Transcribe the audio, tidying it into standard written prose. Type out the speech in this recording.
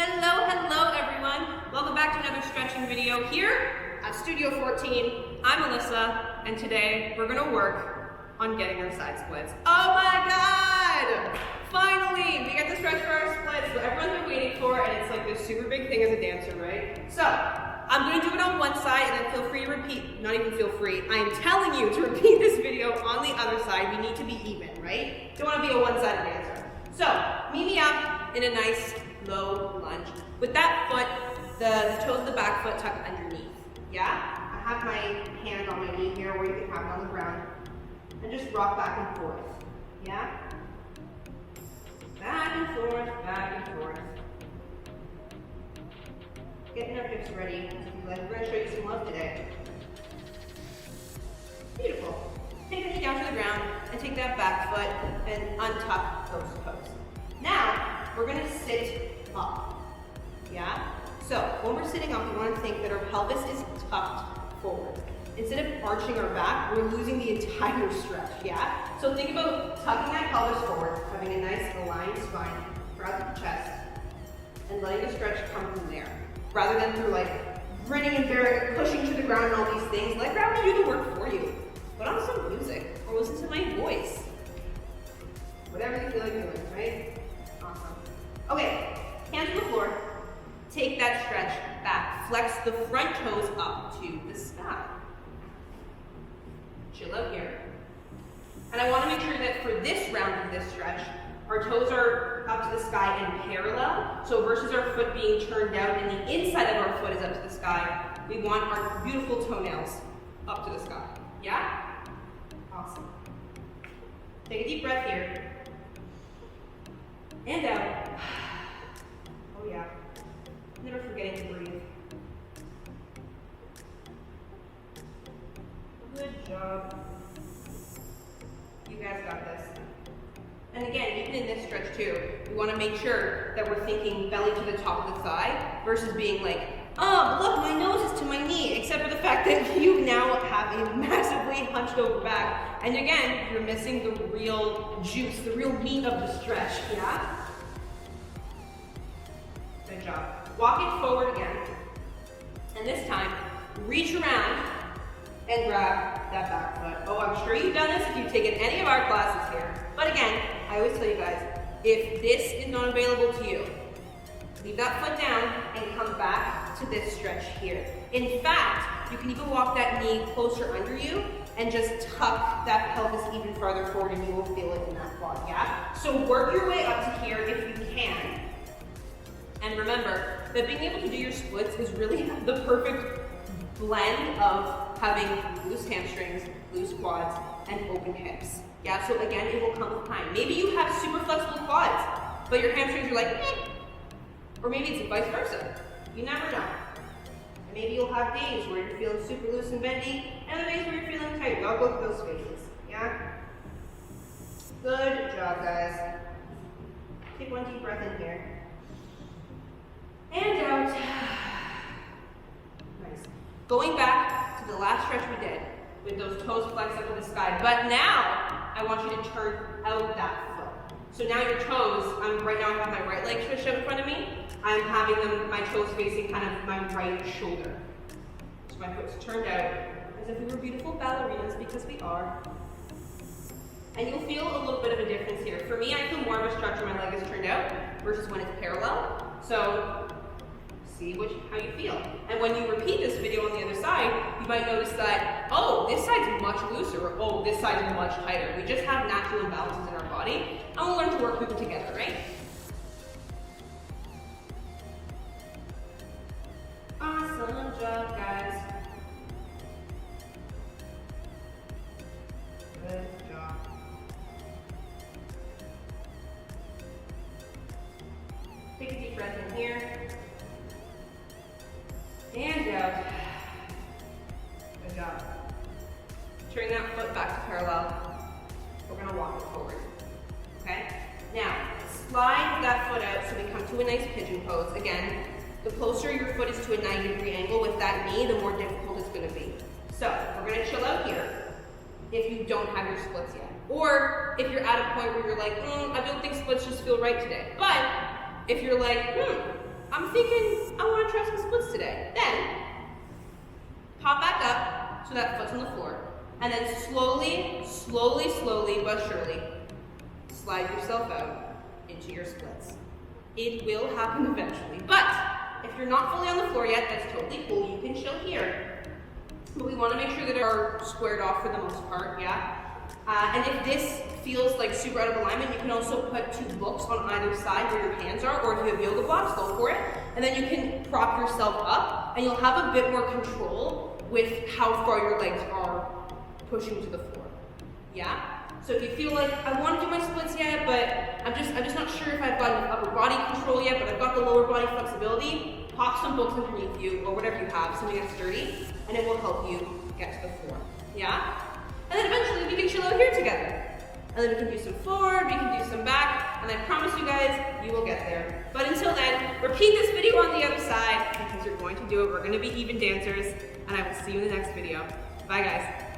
Hello everyone. Welcome back to another stretching video here at Studio 14. I'm Alyssa, and today we're gonna work on getting our side splits. Oh my God! Finally, we get to stretch for our splits, what everyone's been waiting for, and it's like this super big thing as a dancer, right? So, I'm gonna do it on one side, and then feel free to repeat, not even feel free, I am telling you to repeat this video on the other side. We need to be even, right? Don't wanna be a one-sided dancer. So, meet me up in a nice low lunge. With that foot, the toes of the back foot tucked underneath. Yeah? I have my hand on my knee here where you can have it on the ground. And just rock back and forth. Yeah? Back and forth, back and forth. Getting our hips ready. We're going to show you some love today. Beautiful. Take the knee down to the ground and take that back foot and untuck those toes. Now, we're going to sit up. Yeah? So, when we're sitting up, we want to think that our pelvis is tucked forward. Instead of arching our back, we're losing the entire stretch, yeah? So think about tucking that pelvis forward, having a nice aligned spine throughout the chest, and letting the stretch come from there. Rather than through like grinning and bearing, pushing to the ground and all these things, let gravity do the work for you. Put on some music, or listen to my voice. Whatever you feel like doing, right? Awesome. Okay, hands on the floor. Take that stretch back. Flex the front toes up to the sky. Chill out here. And I want to make sure that for this round of this stretch, our toes are up to the sky and parallel. So versus our foot being turned out and the inside of our foot is up to the sky, we want our beautiful toenails up to the sky. Yeah? Awesome. Take a deep breath here. And out. Oh yeah. Never forgetting to breathe. Good job. You guys got this. And again, even in this stretch too, we want to make sure that we're thinking belly to the top of the thigh versus being like, oh, look, my nose is to my knee, except for the fact that you now have a massively hunched over back. And again, you're missing the real juice, the real meat of the stretch, yeah? Good job. Walk it forward again. And this time, reach around and grab that back foot. Oh, I'm sure you've done this if you've taken any of our classes here. But again, I always tell you guys, if this is not available to you, leave that foot down and come back to this stretch here. In fact, you can even walk that knee closer under you and just tuck that pelvis even farther forward and you will feel it in that quad, yeah? So work your way up to here if you can. And remember that being able to do your splits is really the perfect blend of having loose hamstrings, loose quads, and open hips. Yeah, so again, it will come with time. Maybe you have super flexible quads, but your hamstrings are like, eh. Or maybe it's vice versa. You never know. And maybe you'll have days where you're feeling super loose and bendy, and other days where you're feeling tight. We all go through those phases, yeah? Good job, guys. Take one deep breath in here. And out. Nice. Going back to the last stretch we did with those toes flexed up to the sky. But now I want you to turn out that foot. So now your toes, right now I have my right leg stretched out in front of me. I'm having my toes facing kind of my right shoulder. So my foot's turned out as if we were beautiful ballerinas, because we are. And you'll feel a little bit of a difference here. For me, I feel more of a stretch when my leg is turned out versus when it's parallel. So see how you feel. And when you repeat this video on the other side, you might notice that, oh, this side's much looser, or oh, this side's much tighter. We just have natural imbalances in our body, and we'll learn to work with them together, right? Awesome job, guys. Good job. Take a deep breath in here. And out. Good job. Turn that foot back to parallel. We're going to walk it forward. Okay? Now, slide that foot out so we come to a nice pigeon pose. Again, the closer your foot is to a 90-degree angle with that knee, the more difficult it's going to be. So, we're going to chill out here if you don't have your splits yet. Or if you're at a point where you're like, I don't think splits just feel right today. But if you're like, I'm thinking I want to try some splits today. Then, pop back up so that foot's on the floor. And then slowly but surely, slide yourself out into your splits. It will happen eventually. But if you're not fully on the floor yet, that's totally cool. You can chill here. But we want to make sure that are squared off for the most part, yeah? And if this feels like super out of alignment, you can also put 2 books on either side where your hands are, or if you have yoga blocks, go for it. And then you can prop yourself up, and you'll have a bit more control with how far your legs are pushing to the floor, yeah? So if you feel like, I want to do my splits yet, but I'm just not sure if I've got enough upper body control yet, but I've got the lower body flexibility, pop some books underneath you, or whatever you have, something that's sturdy, and it will help you get to the floor, yeah? And then eventually we can chill out here together. And then we can do some forward, we can do some back, and I promise you guys, you will get there. But until then, repeat this video on the other side, because you're going to do it. We're going to be even dancers, and I will see you in the next video. Bye guys.